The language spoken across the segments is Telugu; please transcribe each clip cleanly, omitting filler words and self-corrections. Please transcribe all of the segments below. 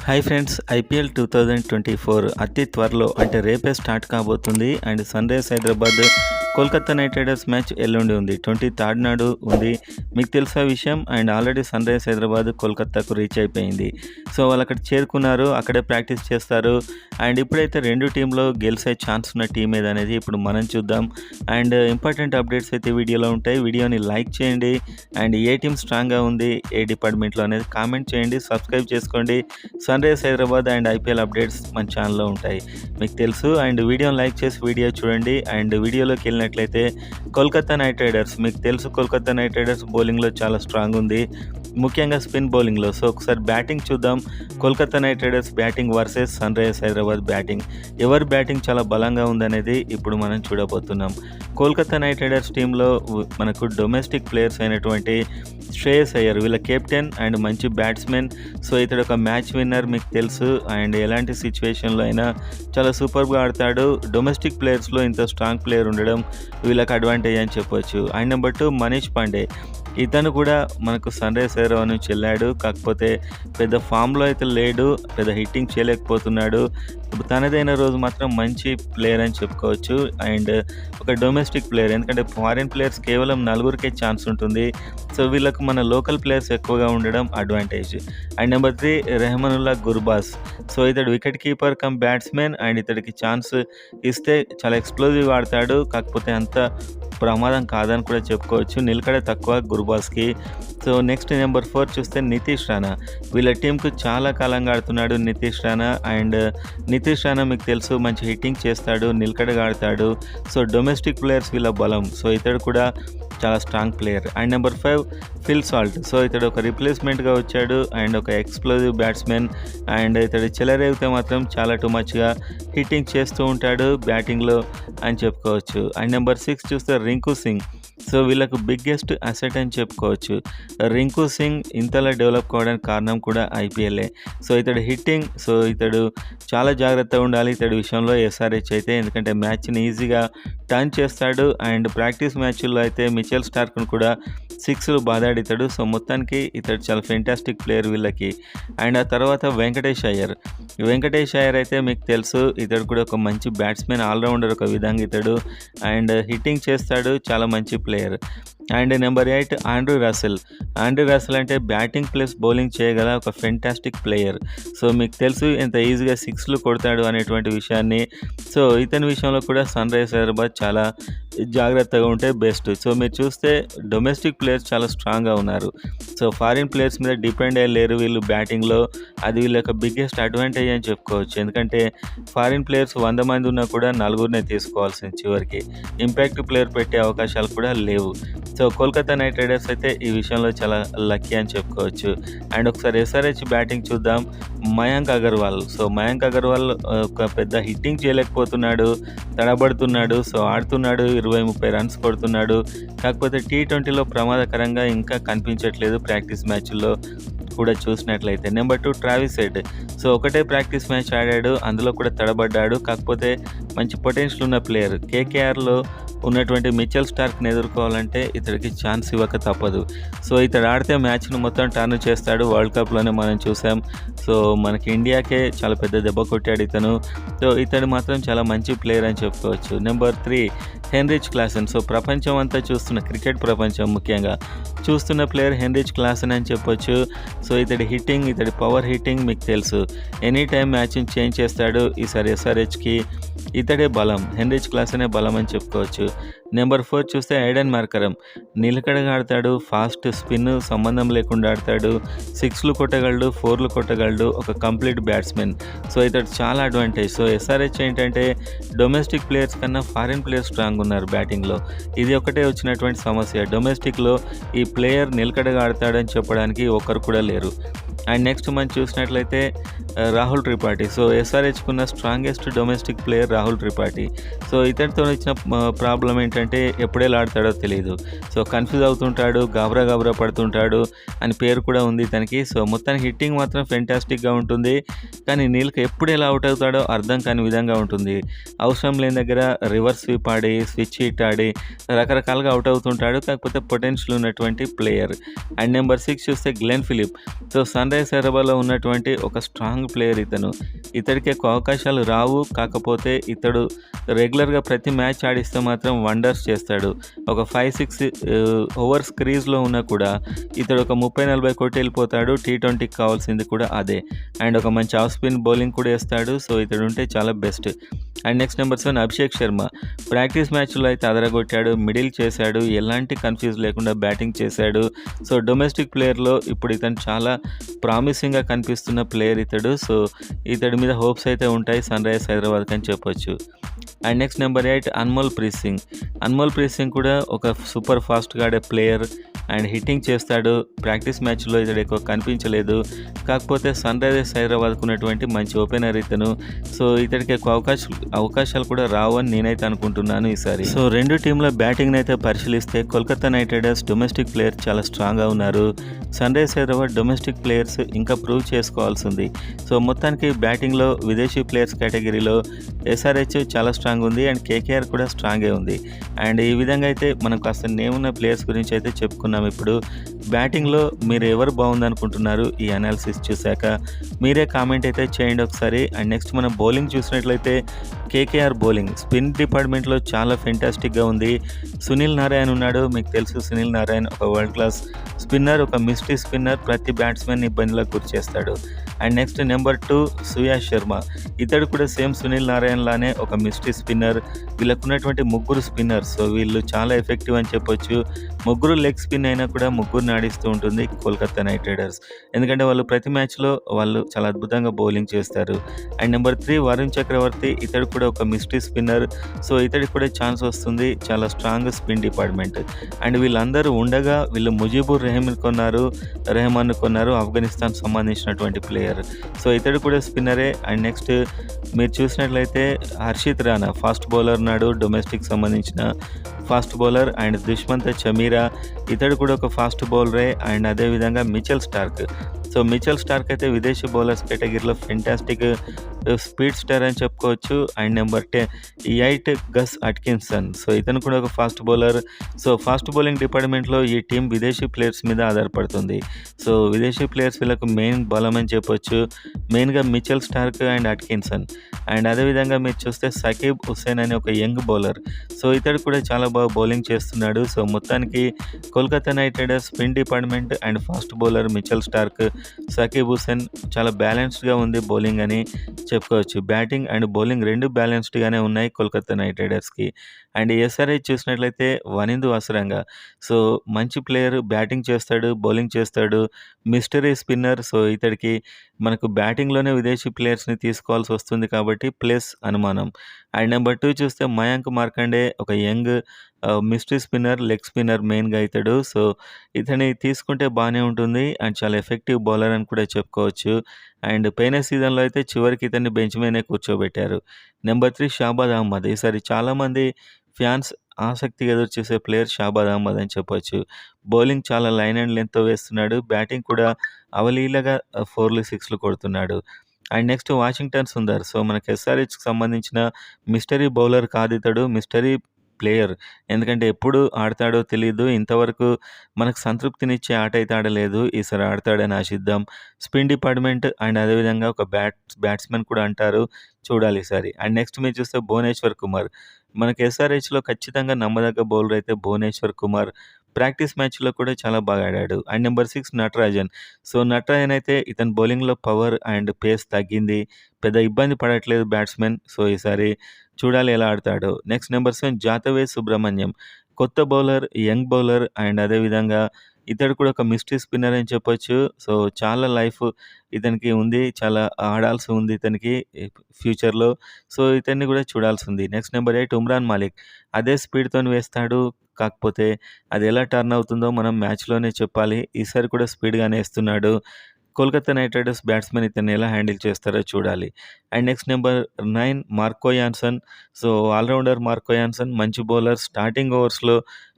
హాయ్ ఫ్రెండ్స్, ఐపీఎల్ 2024 అతి త్వరలో అంటే రేపే స్టార్ట్ కాబోతుంది. And sun rise Hyderabad Kolkata knight riders match ఎల్లుండి ఉంది, 23rd నాడు ఉంది. మీకు తెలుసా విషయం. And already sun rise Hyderabad కోల్కతాకు రీచ్ అయిపోయింది. సో వాళ్ళు అక్కడ చేరుకున్నారు, అక్కడే ప్రాక్టీస్ చేస్తారు. అండ్ ఇప్పుడైతే రెండు టీంలో గెలిచే ఛాన్స్ ఉన్న టీం ఏదనేది ఇప్పుడు మనం చూద్దాం. అండ్ ఇంపార్టెంట్ అప్డేట్స్ అయితే వీడియోలో ఉంటాయి. వీడియోని లైక్ చేయండి. అండ్ ఏ టీం స్ట్రాంగ్గా ఉంది ఏ డిపార్ట్మెంట్లో అనేది కామెంట్ చేయండి, సబ్స్క్రైబ్ చేసుకోండి. Sun rise Hyderabad and IPL updates మన ఛానల్లో ఉంటాయి, మీకు తెలుసు. అండ్ వీడియోని లైక్ చేసి వీడియో చూడండి. అండ్ వీడియోలోకి వెళ్ళినట్లయితే కోల్కతా నైట్ రైడర్స్, మీకు తెలుసు కోల్కతా నైట్ రైడర్స్ బౌలింగ్లో చాలా స్ట్రాంగ్ ఉంది, ముఖ్యంగా స్పిన్ బౌలింగ్లో. సో ఒకసారి బ్యాటింగ్ చూద్దాం. Kolkata knight riders batting versus sun rise Hyderabad batting. ఎవరి బ్యాటింగ్ చాలా బలంగా ఉందనేది ఇప్పుడు మనం చూడబోతున్నాం. కోల్కతా నైట్ రైడర్స్ టీంలో మనకు డొమెస్టిక్ ప్లేయర్స్ అయినటువంటి శ్రేయస్ అయ్యర్ వీళ్ళ కెప్టెన్ అండ్ మంచి బ్యాట్స్మెన్. సో ఇతడు ఒక మ్యాచ్ విన్నర్, మీకు తెలుసు. అండ్ ఎలాంటి సిచ్యువేషన్లో అయినా చాలా సూపర్గా ఆడతాడు. డొమెస్టిక్ ప్లేయర్స్లో ఇంత స్ట్రాంగ్ ప్లేయర్ ఉండడం వీళ్ళకి అడ్వాంటేజ్ అని చెప్పొచ్చు. And number 2 Manish Pandey. ఇతను కూడా మనకు సన్ రైజ్ హైదరాబాద్ నుంచి వెళ్ళాడు, కాకపోతే పెద్ద ఫామ్లో అయితే లేడు, పెద్ద హిట్టింగ్ చేయలేకపోతున్నాడు. ఇప్పుడు తనదైన రోజు మాత్రం మంచి ప్లేయర్ అని చెప్పుకోవచ్చు. అండ్ ఒక డొమెస్టిక్ ప్లేయర్, ఎందుకంటే ఫారిన్ ప్లేయర్స్ కేవలం 4కే ఛాన్స్ ఉంటుంది. సో వీళ్ళకు మన లోకల్ ప్లేయర్స్ ఎక్కువగా ఉండడం advantage. And number 3 Rahmanullah Gurbaz. So ఇతడు wicket keeper cum batsmen. And ఇతడికి ఛాన్స్ ఇస్తే చాలా ఎక్స్ప్లోజివ్ ఆడతాడు, కాకపోతే అంత ప్రమాదం కాదని కూడా చెప్పుకోవచ్చు. నిలకడ తక్కువ గుర్బాస్కి. సో నెక్స్ట్ నెంబర్ 4 చూస్తే నితీష్ రాణా. వీళ్ళ టీంకు చాలా కాలంగా ఆడుతున్నాడు నితీష్ రాణా. అండ్ నితీష్ రాణా మీకు తెలుసు మంచి హిట్టింగ్ చేస్తాడు, నిలకడగా ఆడతాడు. సో డొమెస్టిక్ ప్లేయర్స్ వీళ్ళ బలం. సో ఇతడు కూడా చాలా strong player. And number 5 Phil Salt. So ఇతడు ఒక రిప్లేస్మెంట్గా వచ్చాడు అండ్ ఒక ఎక్స్ప్లోజివ్ బ్యాట్స్మెన్. అండ్ ఇతడు చెలరేగితే మాత్రం చాలా టూ మచ్గా హిట్టింగ్ చేస్తూ ఉంటాడు బ్యాటింగ్లో అని చెప్పుకోవచ్చు. అండ్ నెంబర్ 6 చూస్తే రింకు సింగ్. సో వీళ్ళకు బిగ్గెస్ట్ అసెట్ అని చెప్పుకోవచ్చు. రింకు సింగ్ ఇంతలా డెవలప్ కావడానికి కారణం కూడా ఐపీఎల్ఏ. సో ఇతడు హిట్టింగ్, సో ఇతడు చాలా జాగ్రత్తగా ఉండాలి ఇతడి విషయంలో ఎస్ఆర్హెచ్ అయితే, ఎందుకంటే మ్యాచ్ని ఈజీగా టర్న్ చేస్తాడు. అండ్ ప్రాక్టీస్ మ్యాచ్ల్లో అయితే మిచెల్ స్టార్క్ను కూడా 6లు బాధాడితాడు. సో మొత్తానికి ఇతడు చాలా ఫెంటాస్టిక్ ప్లేయర్ వీళ్ళకి. అండ్ ఆ తర్వాత వెంకటేష్ అయ్యర్. వెంకటేష్ అయ్యర్ అయితే మీకు తెలుసు ఇతడు కూడా ఒక మంచి బ్యాట్స్మెన్, ఆల్రౌండర్ ఒక విధంగా ఇతడు. అండ్ హిట్టింగ్ చేస్తాడు, చాలా మంచి player. And number 8 Andrew Russell. Andrew Russell అంటే బ్యాటింగ్ ప్లస్ బౌలింగ్ చేయగల ఒక ఫెంటాస్టిక్ ప్లేయర్. సో మీకు తెలుసు ఎంత ఈజీగా 6లు కొడతాడు అనేటువంటి విషయాన్ని. సో ఇతని విషయంలో కూడా సన్ రైజ్ హైదరాబాద్ చాలా జాగ్రత్తగా ఉంటే బెస్ట్. సో మీరు చూస్తే డొమెస్టిక్ ప్లేయర్స్ చాలా స్ట్రాంగ్గా ఉన్నారు. సో ఫారిన్ ప్లేయర్స్ మీద డిపెండ్ అయ్యలేరు వీళ్ళు బ్యాటింగ్లో. అది వీళ్ళ యొక్క బిగ్గెస్ట్ అడ్వాంటేజ్ అని చెప్పుకోవచ్చు. ఎందుకంటే ఫారిన్ ప్లేయర్స్ 100 మంది ఉన్నా కూడా 4గురినే తీసుకోవాల్సింది చివరికి. ఇంపాక్ట్ ప్లేయర్ పెట్టే అవకాశాలు కూడా లేవు. సో కోల్కతా నైట్ రైడర్స్ అయితే ఈ విషయంలో చాలా లక్కీ అని చెప్పుకోవచ్చు. అండ్ ఒకసారి ఎస్ఆర్హెచ్ బ్యాటింగ్ చూద్దాం. మయాంక్ అగర్వాల్. సో మయాంక్ అగర్వాల్ ఒక పెద్ద హిట్టింగ్ చేయలేకపోతున్నాడు, తడబడుతున్నాడు. సో ఆడుతున్నాడు, 20-30 రన్స్ కొడుతున్నాడు, కాకపోతే T20లో ప్రమాదకరంగా ఇంకా కనిపించట్లేదు ప్రాక్టీస్ మ్యాచ్ల్లో కూడా చూసినట్లయితే. Number 2 Travis head. సో ఒకటే ప్రాక్టీస్ మ్యాచ్ ఆడాడు, అందులో కూడా తడబడ్డాడు, కాకపోతే మంచి పొటెన్షియల్ ఉన్న ప్లేయర్. కేకేఆర్లో ఉన్నటువంటి మిచెల్ స్టార్క్ని ఎదుర్కోవాలంటే ఇతడికి ఛాన్స్ ఇవ్వక తప్పదు. సో ఇతడు ఆడితే మ్యాచ్ను మొత్తం టర్న్ చేస్తాడు. వరల్డ్ కప్లోనే మనం చూసాం. సో మనకి ఇండియాకే చాలా పెద్ద దెబ్బ కొట్టాడు ఇతను. సో ఇతడు మాత్రం చాలా మంచి ప్లేయర్ అని చెప్పుకోవచ్చు. Number 3 Heinrich Klaasen. సో ప్రపంచం అంతా చూస్తున్న, క్రికెట్ ప్రపంచం ముఖ్యంగా చూస్తున్న ప్లేయర్ హెన్రిచ్ క్లాసెన్ అని చెప్పొచ్చు. సో ఇతడి హిట్టింగ్, ఇతడి పవర్ హిట్టింగ్ మీకు తెలుసు. ఎనీ టైం మ్యాచ్ని చేంజ్ చేస్తాడు. ఈసారి ఎస్ఆర్హెచ్కి ఇతడే బలం, హెన్రిచ్ క్లాసెనే బలం అని చెప్పుకోవచ్చు. నెంబర్ 4 చూస్తే ఐడెన్ మార్కరమ్. నిలకడగా ఆడతాడు, ఫాస్ట్ స్పిన్ సంబంధం లేకుండా ఆడతాడు, 6లు కొట్టగలడు, 4లు కొట్టగలడు, ఒక కంప్లీట్ బ్యాట్స్మెన్. సో ఇతడు చాలా అడ్వాంటేజ్. సో ఎస్ఆర్హెచ్ ఏంటంటే డొమెస్టిక్ ప్లేయర్స్ కన్నా ఫారిన్ ప్లేయర్స్ స్ట్రాంగ్ ఉన్నారు బ్యాటింగ్లో. ఇది ఒకటే వచ్చినటువంటి సమస్య. డొమెస్టిక్లో ఈ ప్లేయర్ నిలకడగా ఆడతాడని చెప్పడానికి ఒకరు కూడా లేరు. అండ్ నెక్స్ట్ మనం చూసినట్లయితే రాహుల్ త్రిపాఠి. సో ఎస్ఆర్హెచ్కున్న strongest domestic player Rahul Tripathi. So ఇతడితో వచ్చిన ప్రాబ్లం ఏంటంటే ఎప్పుడేలా ఆడతాడో తెలియదు. సో కన్ఫ్యూజ్ అవుతుంటాడు, గాబరా పడుతుంటాడు అని పేరు కూడా ఉంది ఇతనికి. సో మొత్తానికి హిట్టింగ్ మాత్రం ఫెంటాస్టిక్గా ఉంటుంది, కానీ నీళ్ళకి ఎప్పుడు ఎలా అవుట్ అవుతాడో అర్థం కాని విధంగా ఉంటుంది. అవసరం లేని దగ్గర రివర్స్ స్వీప్ ఆడి, స్విచ్ హిట్ ఆడి రకరకాలుగా అవుట్ అవుతుంటాడు, కాకపోతే పొటెన్షియల్ ఉన్నటువంటి ప్లేయర్. అండ్ నెంబర్ 6 చూస్తే Glenn Philip. So sun sunrise హైదరాబాద్‌లో ఉన్నటువంటి ఒక స్ట్రాంగ్ ప్లేయర్ ఇతను. ఇతడికి ఎక్కువ అవకాశాలు రావు. కాకపోతే ఇతడు రెగ్యులర్‌గా ప్రతి మ్యాచ్ ఆడిస్తే మాత్రం వండర్స్ చేస్తాడు. ఒక 5, 6 ఓవర్స్ క్రీజ్‌లో ఉన్నా కూడా ఇతడు ఒక 30, 40 కొట్టి వెళ్ళిపోతాడు. టీ20కి కావాల్సింది కూడా అదే. అండ్ ఒక మంచి ఆఫ్ స్పిన్ బౌలింగ్ కూడా ఏస్తాడు. సో ఇతడు ఉంటే చాలా best. And next number 7 Abhishek Sharma. Practice మ్యాచ్‌లో అయితే అదరగొట్టాడు. మిడిల్ చేశాడు. ఎలాంటి కన్‌ఫ్యూజ్ లేకుండా బ్యాటింగ్ చేశాడు. సో డొమెస్టిక్ ప్లేయర్‌లో ఇప్పుడు ఇతను చాలా ప్రామిసింగ్‌గా కనిపిస్తున్న ప్లేయర్ ఇతడు. సో ఇతడి మీద హోప్స్ అయితే ఉంటాయి సన్‌రైజర్స్ హైదరాబాద్‌కి అని చెప్పొచ్చు. And next number 8 Anmol Preet Singh. Anmol Preet Singh కూడా ఒక సూపర్ ఫాస్ట్‌గా ఆడే ప్లేయర్ అండ్ హిట్టింగ్ చేస్తాడు. ప్రాక్టీస్ మ్యాచ్‌లో ఇతడు ఎక్కువ కనిపించలేదు. కాకపోతే సన్‌రైజర్స్ హైదరాబాద్‌కు ఉన్నటువంటి మంచి ఓపెనర్ ఇతను. సో ఇతడికి ఎక్కువ అవకాశాలు కూడా రావు అని నేనైతే అనుకుంటున్నాను ఈసారి. సో రెండు టీంల బ్యాటింగ్‌ని అయితే పరిశీలిస్తే Kolkata knight riders domestic player చాలా స్ట్రాంగ్‌గా ఉన్నారు. సన్‌రైజర్స్ హైదరాబాద్ డొమెస్టిక్ ప్లేయర్స్ ఇంకా ప్రూవ్ చేసుకోవాల్సి ఉంది. సో మొత్తానికి బ్యాటింగ్‌లో విదేశీ ప్లేయర్స్ కేటగిరీలో ఎస్ఆర్హెచ్ చాలా స్ట్రాంగ్ ఉంది అండ్ కేకేఆర్ కూడా స్ట్రాంగే ఉంది. అండ్ ఈ విధంగా అయితే మనం కాస్త నేమ్ ఉన్న ప్లేయర్స్ గురించి అయితే చెప్పుకున్నాం. ఇప్పుడు బ్యాటింగ్‌లో మీరు ఎవరు బాగుందనుకుంటున్నారు ఈ అనాలిసిస్ చూశాక? మీరే కామెంట్ అయితే చేయండి ఒకసారి. అండ్ నెక్స్ట్ మనం బౌలింగ్ చూసినట్లయితే కేకేఆర్ బౌలింగ్ స్పిన్ డిపార్ట్మెంట్లో చాలా ఫెంటాస్టిక్‌గా ఉంది. సునీల్ నారాయణ్ ఉన్నాడు. మీకు తెలుసు సునీల్ నారాయణ్ ఒక వరల్డ్ క్లాస్ స్పిన్నర్, ఒక మిస్టరీ స్పిన్నర్. ప్రతి బ్యాట్స్మెన్ ఇబ్బందులకు గురి చేస్తాడు. And next number 2 Suyash Sharma. ఇతడు కూడా సేమ్ సునీల్ నారాయణ్ లానే ఒక మిస్టరీ స్పిన్నర్. వీళ్ళకున్నటువంటి ముగ్గురు స్పిన్నర్స్. సో వీళ్ళు చాలా ఎఫెక్టివ్ అని చెప్పొచ్చు. ముగ్గురు లెగ్ స్పిన్ అయినా కూడా ముగ్గురిని ఆడిస్తూ ఉంటుంది కోల్కతా నైట్ రైడర్స్. ఎందుకంటే వాళ్ళు ప్రతి మ్యాచ్‌లో వాళ్ళు చాలా అద్భుతంగా బౌలింగ్ చేస్తారు. అండ్ నెంబర్ 3 వరుణ్ చక్రవర్తి. ఇతడు కూడా ఒక మిస్టరీ స్పిన్నర్. సో ఇతడికి కూడా ఛాన్స్ వస్తుంది. చాలా స్ట్రాంగ్ స్పిన్ డిపార్ట్మెంట్. అండ్ వీళ్ళందరూ ఉండగా వీళ్ళు ముజీబుర్ రెహమాన్‌ను కొన్నారు. ఆఫ్ఘనిస్తాన్ సంబంధించినటువంటి ప్లేయర్. సో ఇతడు కూడా స్పిన్నరే. అండ్ నెక్స్ట్ మీరు చూసినట్లయితే హర్షిత్ రాణా ఫాస్ట్ బౌలర్ ఉన్నాడు. డొమెస్టిక్ సంబంధించిన fast bowler. And Dushmantha Chameera ఇతడు కూడా ఒక ఫాస్ట్ బౌలరే. అండ్ అదేవిధంగా Mitchell Starc. So Mitchell Starc అయితే విదేశీ బౌలర్స్ కేటగిరీలో ఫెంటాస్టిక్ స్పీడ్ స్టార్ అని చెప్పుకోవచ్చు. And number 8 Gus Atkinson. So ఇతను కూడా ఒక fast bowler. So fast bowling డిపార్ట్మెంట్లో ఈ టీం విదేశీ ప్లేయర్స్ మీద ఆధారపడుతుంది. సో విదేశీ ప్లేయర్స్ వీళ్ళకు మెయిన్ బలం అని చెప్పొచ్చు. మెయిన్గా Mitchell Starc and Atkinson. And అదేవిధంగా మీరు చూస్తే సకీబ్ హుస్సేన్ అనే ఒక యంగ్ బౌలర్. సో ఇతడు కూడా చాలా బాగా బౌలింగ్ చేస్తున్నాడు. సో మొత్తానికి Kolkata knight riders spin department and fast bowler Mitchell Starc, Sakib Hussain చాలా బ్యాలెన్స్డ్గా ఉంది బౌలింగ్ అని చెప్పుకోవచ్చు. బ్యాటింగ్ అండ్ బౌలింగ్ రెండు బ్యాలెన్స్డ్గానే ఉన్నాయి కోల్కతా నైట్ రైడర్స్కి. అండ్ ఎస్ఆర్హెచ్ చూసినట్లయితే వనిందు అసరంగా. సో మంచి ప్లేయర్, బ్యాటింగ్ చేస్తాడు, బౌలింగ్ చేస్తాడు, మిస్టరీ స్పిన్నర్. సో ఇతడికి మనకు బ్యాటింగ్లోనే విదేశీ ప్లేయర్స్ని తీసుకోవాల్సి వస్తుంది కాబట్టి ప్లస్ అనుమానం. అండ్ నెంబర్ 2 చూస్తే మయాంక్ మార్కండే ఒక young mystery spinner, leg spinner మెయిన్గా ఇతడు. సో ఇతని తీసుకుంటే బాగానే ఉంటుంది అండ్ చాలా ఎఫెక్టివ్ బౌలర్ అని కూడా చెప్పుకోవచ్చు. అండ్ పోయిన సీజన్లో అయితే చివరికి ఇతన్ని బెంచ్ మీదనే కూర్చోబెట్టారు. నెంబర్ 3 షాబాద్ అహ్మద్. ఈసారి చాలామంది ఫ్యాన్స్ ఆసక్తిగా ఎదురు చూసే ప్లేయర్ షాబాద్ అహ్మద్ అని చెప్పొచ్చు. బౌలింగ్ చాలా లైన్ అండ్ లెంత్తో వేస్తున్నాడు. బ్యాటింగ్ కూడా అవలీలగా 4లు 6లు కొడుతున్నాడు. And next Washington Sundar. So మనకి ఎస్ఆర్హెచ్‌కి సంబంధించిన మిస్టరీ బౌలర్ కాదు ఇతడు, మిస్టరీ ప్లేయర్. ఎందుకంటే ఎప్పుడు ఆడతాడో తెలీదు. ఇంతవరకు మనకు సంతృప్తినిచ్చే ఆట అయితే ఆడలేదు. ఈసారి ఆడతాడని ఆశిద్దాం. స్పిన్ డిపార్ట్మెంట్ అండ్ అదేవిధంగా ఒక బ్యాట్స్‌మెన్ కూడా అంటారు. చూడాలి ఈసారి. అండ్ నెక్స్ట్ మీరు చూస్తే భువనేశ్వర్ కుమార్. మనకి ఎస్ఆర్హెచ్‌లో ఖచ్చితంగా నమ్మదగ్గ బౌలర్ అయితే భువనేశ్వర్ కుమార్. ప్రాక్టీస్ మ్యాచ్‌లో కూడా చాలా బాగా ఆడాడు. And number 6 Natarajan. So Natarajan అయితే ఇతని బౌలింగ్‌లో పవర్ అండ్ పేస్ తగ్గింది. పెద్ద ఇబ్బంది పడట్లేదు బ్యాట్స్‌మెన్. సో ఈసారి చూడాలి ఎలా ఆడతాడో. Next number 7 Jaathavedh Subramanyan. కొత్త బౌలర్, యంగ్ బౌలర్ అండ్ అదేవిధంగా ఇతడు కూడా ఒక మిస్టరీ స్పిన్నర్ అని చెప్పొచ్చు. సో చాలా లైఫ్ ఇతనికి ఉంది. చాలా ఆడాల్సి ఉంది ఇతనికి ఫ్యూచర్‌లో. సో ఇతన్ని కూడా చూడాల్సి ఉంది. Next number 8 Umran Malik. అదే స్పీడ్‌తోని వేస్తాడు. కాకపోతే అది ఎలా టర్న్ అవుతుందో మనం మ్యాచ్‌లోనే చెప్పాలి. ఈసారి కూడా స్పీడ్‌గానే ఏస్తున్నాడు. కోల్కతా నైట్ రైడర్స్ బ్యాట్స్‌మెన్ ఇతన్ని ఎలా హ్యాండిల్ చేస్తారో చూడాలి. And next number 9 Marco Jansen. So allrounder Marco Jansen మంచి బౌలర్. స్టార్టింగ్ ఓవర్స్‌లో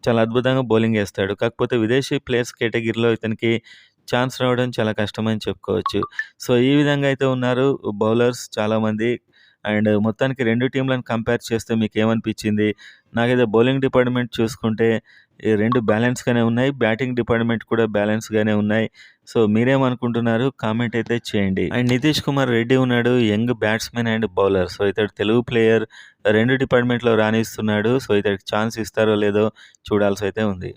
చాలా అద్భుతంగా బౌలింగ్ ఏస్తాడు. కాకపోతే విదేశీ ప్లేయర్స్ కేటగిరీలో ఇతనికి ఛాన్స్ రావడం చాలా కష్టమని చెప్పుకోవచ్చు. సో ఈ విధంగా అయితే ఉన్నారు బౌలర్స్ చాలామంది. అండ్ మొత్తానికి 2 టీమ్‌లను కంపేర్ చేస్తే మీకేమనిపించింది? నాకైతే బౌలింగ్ డిపార్ట్మెంట్ చూసుకుంటే ఈ 2 బ్యాలెన్స్‌గానే ఉన్నాయి. బ్యాటింగ్ డిపార్ట్మెంట్ కూడా బ్యాలెన్స్‌గానే ఉన్నాయి. సో మీరేమనుకుంటున్నారు? కామెంట్ అయితే చేయండి. అండ్ నితీష్ కుమార్ రెడ్డి ఉన్నాడు. Young batsmen and bowler. So ఇతడు తెలుగు ప్లేయర్. 2 డిపార్ట్‌మెంట్‌లో రాణిస్తున్నాడు. సో ఇతడికి ఛాన్స్ ఇస్తారో లేదో చూడాల్సయితే ఉంది.